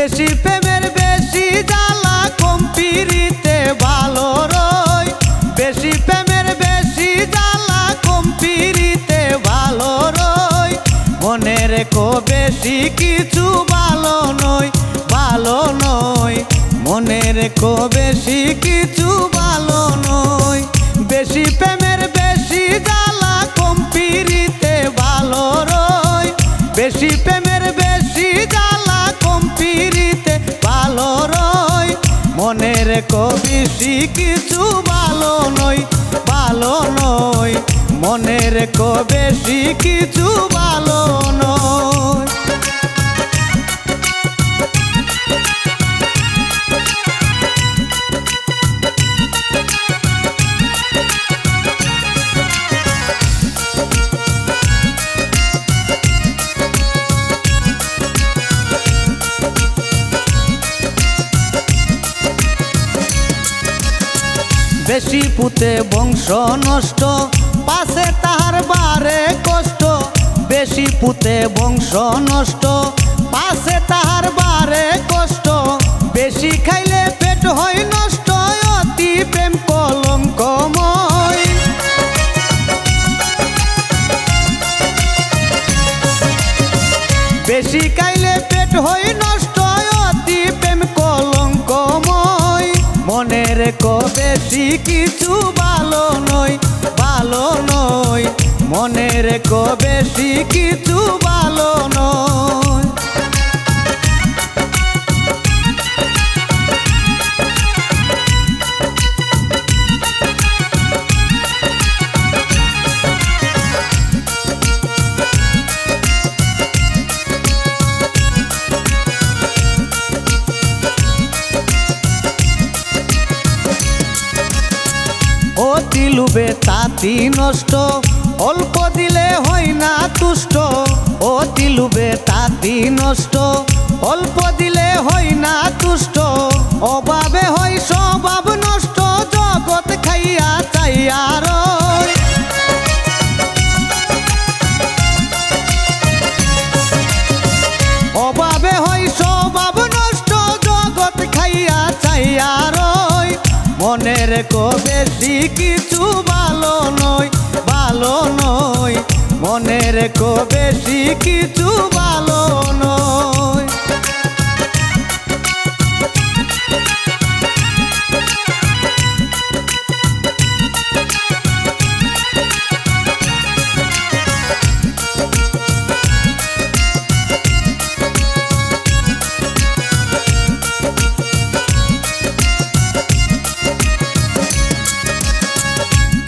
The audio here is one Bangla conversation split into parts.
বেশি প্রেমের বেশি জ্বালা কম পিরিতে ভালো রয়। বেশি প্রেমের বেশি জ্বালা কম পিরিতে ভালো রয়। মনে রেখো বেশি কিছু ভালো নয়, ভালো নয়। মনে রেখো বেশি কিছু ভালো নয়। বেশি প্রেমের বেশি জ্বালা কম পিরিতে ভালো রয়। বেশি প্রেমের বেশি জ্বালা কম পিরিতে ভালো রয়। মনে রেখো বেশি কিছু ভালো নয়, ভালো নয়। মনে রেখো বেশি কিছু ভালো নয়। বেশি পুতে বংশ নষ্ট, পাশে তাহার বারে কষ্ট। বেশি পুতে বংশ নষ্ট, পাশে তাহার বারে কষ্ট। বেশি খাইলে পেট হয় নষ্ট, অতি প্রেম কলঙ্কময়। বেশি খাইলে পেট হয় নষ্ট, অতি প্রেম কলঙ্কময়। মনে রেখো বেশি কিছু ভালো নয়, ভালো নয়। মনে রেখো বেশি কিছু ভালো নয়। অতি লোভে তাঁতি নষ্ট, অল্প দিলে হয় না তুষ্ট। অতি লোভে তাঁতি নষ্ট, অল্প দিলে হয় না তুষ্ট। অভাবে হয় স্বভাব নষ্ট, জগৎ খাইয়া চাইয়া রয়। অভাবে হয় স্বভাব নষ্ট, জগৎ খাইয়া চাইয়া রয়। মনে রেখো বেশি কিছু ভালো নয়, ভালো নয়। মনে রেখো বেশি কিছু ভালো নয়।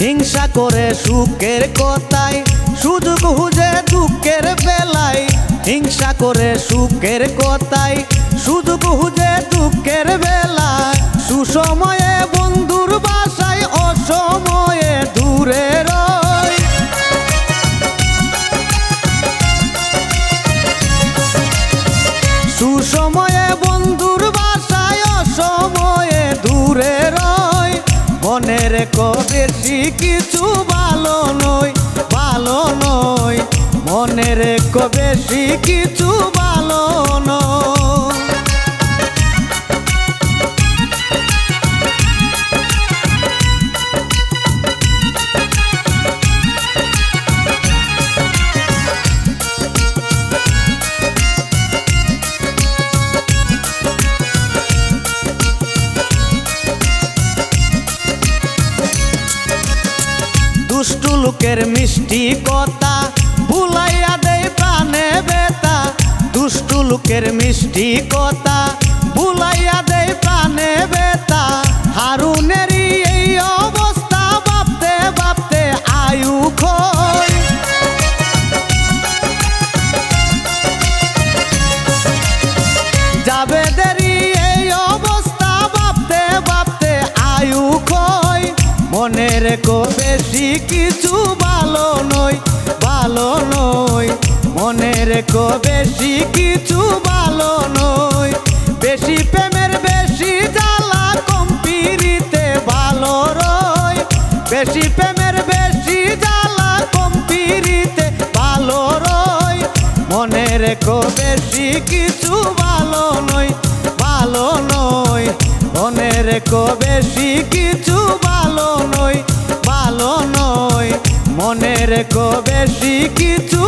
হিংসা করে সুখের কথায়, সুযোগ খুঁজে দুঃখের বেলায়। হিংসা করে সুখের কথায়, সুযোগ খুঁজে দুঃখের বেলায়। সুসময়ে বন্ধুর বাসায়, অসময়ে দূরে রয়। সুসময়ে বন্ধুর বাসায়, অসময়ে দূরে রয়। মনে রেখো বেশি কিছু ভালো নয়, ভালো নয়। মনে রেখো বেশি কিছু ভালো নয়। দুষ্টু লোকের মিষ্টি কথা, ভুলাইয়া দেয় প্রাণে ব্যথা। দুষ্টু লোকের মিষ্টি কথা, ভুলাইয়া দেয় প্রাণে ব্যথা। হারুনেরই এই অবস্থা, ভাবতে ভাবতে আয়ু ক্ষয়। জাবেদেরই এই অবস্থা, ভাবতে ভাবতে আয়ু ক্ষয়। মনে রেখো বেশি কিছু ভালো নয়, ভালো নয়। মনে রেখো বেশি কিছু ভালো নয়। বেশি প্রেমের বেশি জ্বালা কম পিরিতে ভালো রয়। বেশি প্রেমের বেশি জ্বালা কম পিরিতে ভালো রয়। মনে রেখো বেশি কিছু ভালো নয়। ভালো নই, মনে রেখো বেশি কিছু ভালো নই, ভালো নই, মনে রেখো বেশি কিছু